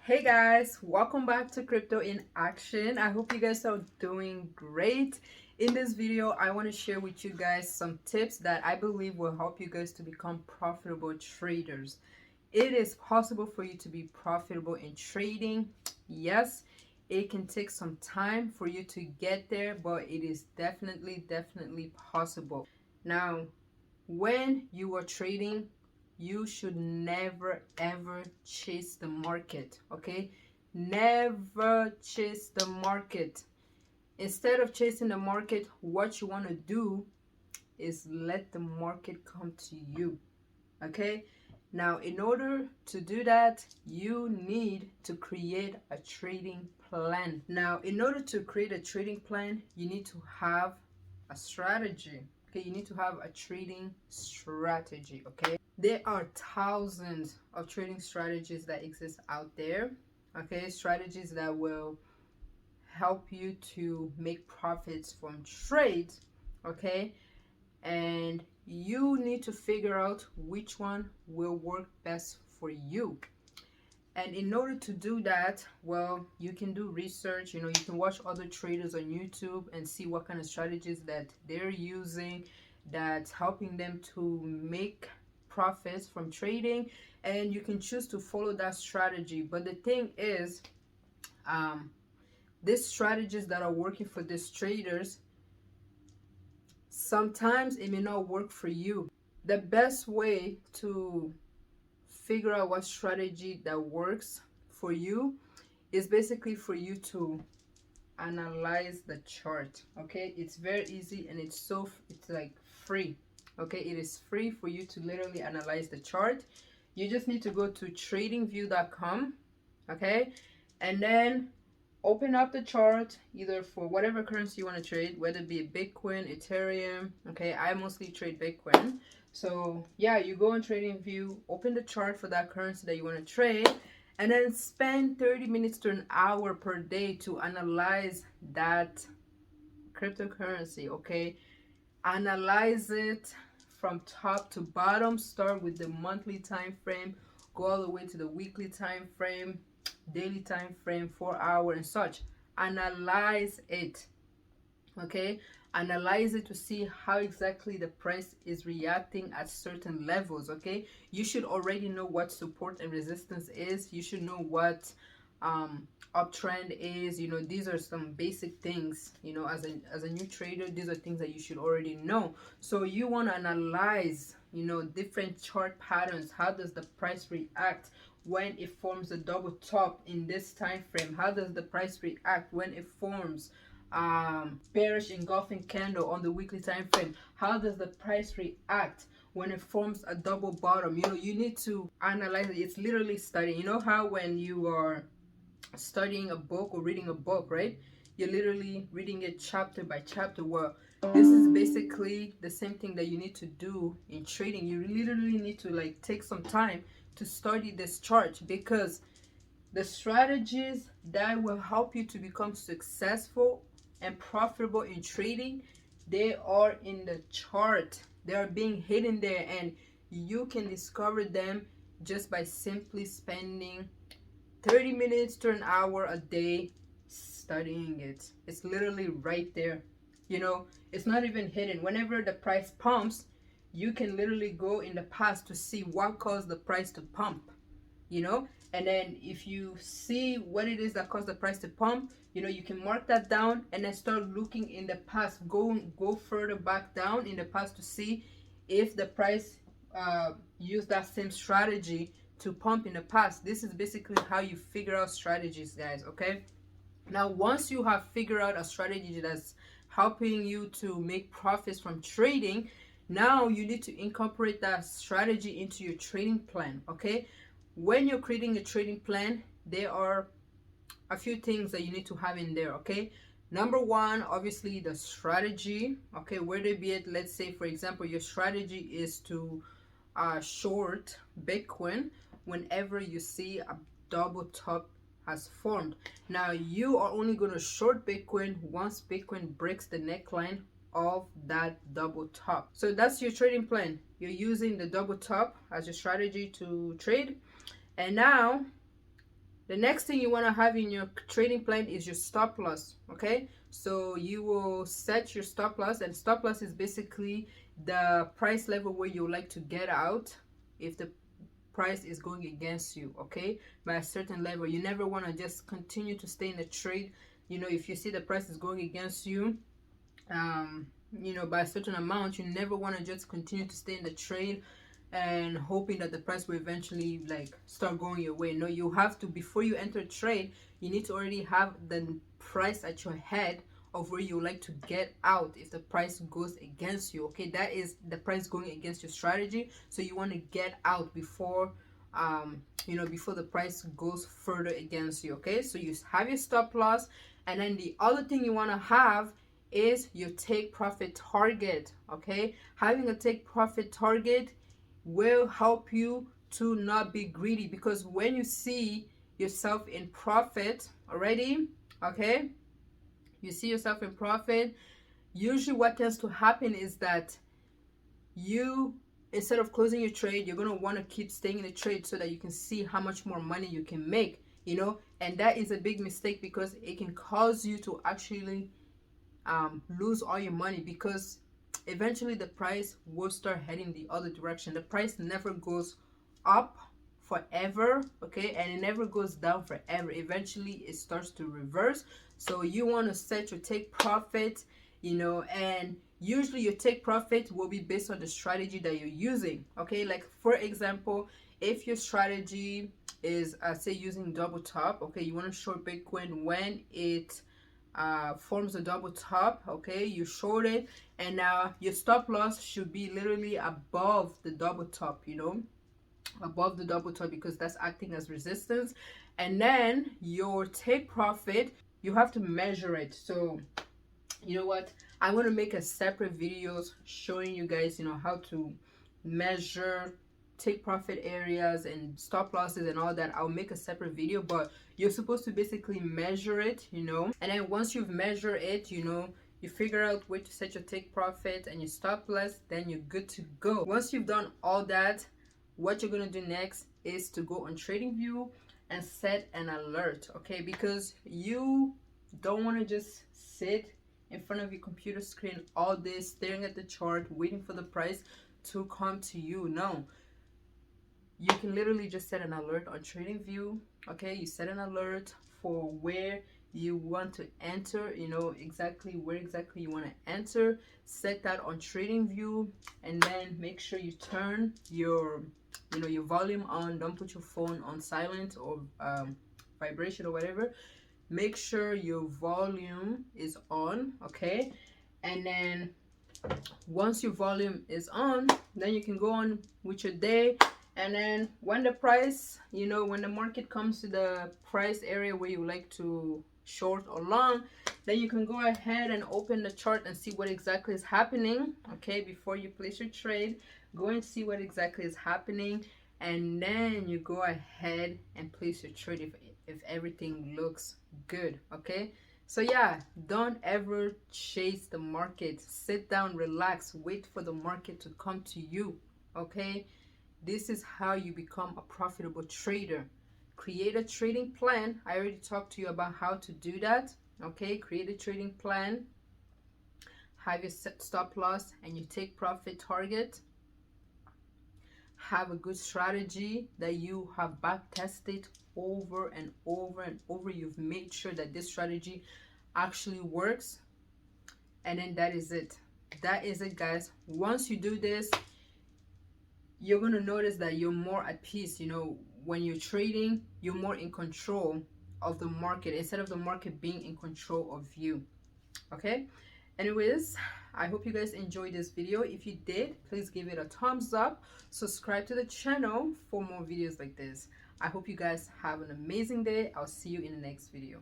Hey guys, welcome back to Crypto in Action. I hope you guys are doing great. In this video, I want to share with you guys some tips that I believe will help you guys to become profitable traders. It is possible for you to be profitable in trading. Yes, it can take some time for you to get there, but it is definitely possible. Now, when you are trading, you should never ever chase the market. Okay, never chase the market. Instead of chasing the market, what you want to do is let the market come to you. Okay, now in order to do that, you need to create a trading plan. Now in order to create a trading plan, you need to have a strategy. Okay, you need to have a trading strategy. Okay, there are thousands of trading strategies that exist out there. Okay, strategies that will help you to make profits from trades. Okay, and you need to figure out which one will work best for you. And in order to do that, well, you can do research. You can watch other traders on YouTube and see what kind of strategies that they're using that's helping them to make profits from trading, and you can choose to follow that strategy. But the thing is, these strategies that are working for these traders, sometimes it may not work for you. The best way to figure out what strategy that works for you is basically for you to analyze the chart. Okay, it's very easy and it's like free. Okay, it is free for you to literally analyze the chart. You just need to go to tradingview.com. Okay, and then open up the chart either for whatever currency you want to trade, whether it be Bitcoin, Ethereum. Okay, I mostly trade Bitcoin. So yeah, you go on TradingView, open the chart for that currency that you want to trade, and then spend 30 minutes to an hour per day to analyze that cryptocurrency. Okay, analyze it from top to bottom. Start with the monthly time frame, go all the way to the weekly time frame, daily time frame, 4 hour and such. Analyze it. Okay, analyze it to see how exactly the price is reacting at certain levels. Okay, you should already know what support and resistance is. You should know what uptrend is. These are some basic things. As a new trader, these are things that you should already know. So you want to analyze different chart patterns. How does the price react when it forms a double top in this time frame? How does the price react when it forms bearish engulfing candle on the weekly time frame? How does the price react when it forms a double bottom? You need to analyze it. It's literally studying. How when you are studying a book or reading a book, right? You're literally reading it chapter by chapter. Well, this is basically the same thing that you need to do in trading. You literally need to like take some time to study this chart, because the strategies that will help you to become successful and profitable in trading, they are in the chart. They are being hidden there, and you can discover them just by simply spending 30 minutes to an hour a day studying it. It's literally right there. It's not even hidden. Whenever the price pumps, you can literally go in the past to see what caused the price to pump. And then if you see what it is that caused the price to pump, you can mark that down and then start looking in the past. Go further back down in the past to see if the price used that same strategy to pump in the past. This is basically how you figure out strategies, guys. Okay, now once you have figured out a strategy that's helping you to make profits from trading, now you need to incorporate that strategy into your trading plan. Okay, when you're creating a trading plan, there are a few things that you need to have in there. Okay, number one, obviously the strategy. Okay, whether it be it, let's say for example your strategy is to short Bitcoin whenever you see a double top has formed. Now you are only going to short Bitcoin once Bitcoin breaks the neckline of that double top. So that's your trading plan. You're using the double top as your strategy to trade. And now The next thing you want to have in your trading plan is your stop loss. Okay, so you will set your stop loss, and stop loss is basically the price level where you like to get out if the price is going against you, okay, by a certain level. You never want to just continue to stay in the trade. You know, if you see the price is going against you, you know, by a certain amount, you never want to just continue to stay in the trade and hoping that the price will eventually like start going your way. No, you have to, before you enter trade, you need to already have the price at your head of where you like to get out if the price goes against you. Okay, that is the price going against your strategy, so you want to get out before you know, before the price goes further against you. Okay, so you have your stop loss, and then the other thing you want to have is your take profit target. Okay, having a take profit target will help you to not be greedy, because when you see yourself in profit already, okay, you see yourself in profit, usually what tends to happen is that you, instead of closing your trade, you're going to want to keep staying in the trade so that you can see how much more money you can make, you know. And that is a big mistake, because it can cause you to actually lose all your money, because eventually the price will start heading the other direction. The price never goes up forever, okay, and it never goes down forever. Eventually it starts to reverse. So you want to set your take profit, you know, and usually your take profit will be based on the strategy that you're using. Okay, like for example, if your strategy is say using double top, okay, you want to short Bitcoin when it forms a double top, okay, you short it, and now your stop loss should be literally above the double top, you know, above the double top, because that's acting as resistance. And then your take profit, you have to measure it. So you know what, I'm going to make a separate videos showing you guys, you know, how to measure take profit areas and stop losses and all that. I'll make a separate video, but you're supposed to basically measure it, you know, and then once you've measured it, you know, you figure out where to set your take profit and your stop loss, then you're good to go. Once you've done all that, what you're going to do next is to go on TradingView and set an alert, okay, because you don't want to just sit in front of your computer screen all day staring at the chart waiting for the price to come to you. No, you can literally just set an alert on TradingView. Okay, you set an alert for where you want to enter, you know, exactly where exactly you want to enter. Set that on TradingView, and then make sure you turn your, you know, your volume on. Don't put your phone on silent or vibration or whatever. Make sure your volume is on, okay, and then once your volume is on, then you can go on with your day. And then when the price, you know, when the market comes to the price area where you like to short or long, then you can go ahead and open the chart and see what exactly is happening. Okay, before you place your trade, go and see what exactly is happening, and then you go ahead and place your trade if everything looks good. Okay, so yeah, don't ever chase the market. Sit down, relax, wait for the market to come to you. Okay, this is how you become a profitable trader. Create a trading plan. I already talked to you about how to do that. Okay, create a trading plan, have your stop loss and your take profit target. Have a good strategy that you have back tested over and over and over. You've made sure that this strategy actually works, and then that is it. That is it, guys. Once you do this, you're going to notice that you're more at peace. You know, when you're trading, you're more in control of the market instead of the market being in control of you. Okay, anyways, I hope you guys enjoyed this video. If you did, please give it a thumbs up, subscribe to the channel for more videos like this. I hope you guys have an amazing day. I'll see you in the next video.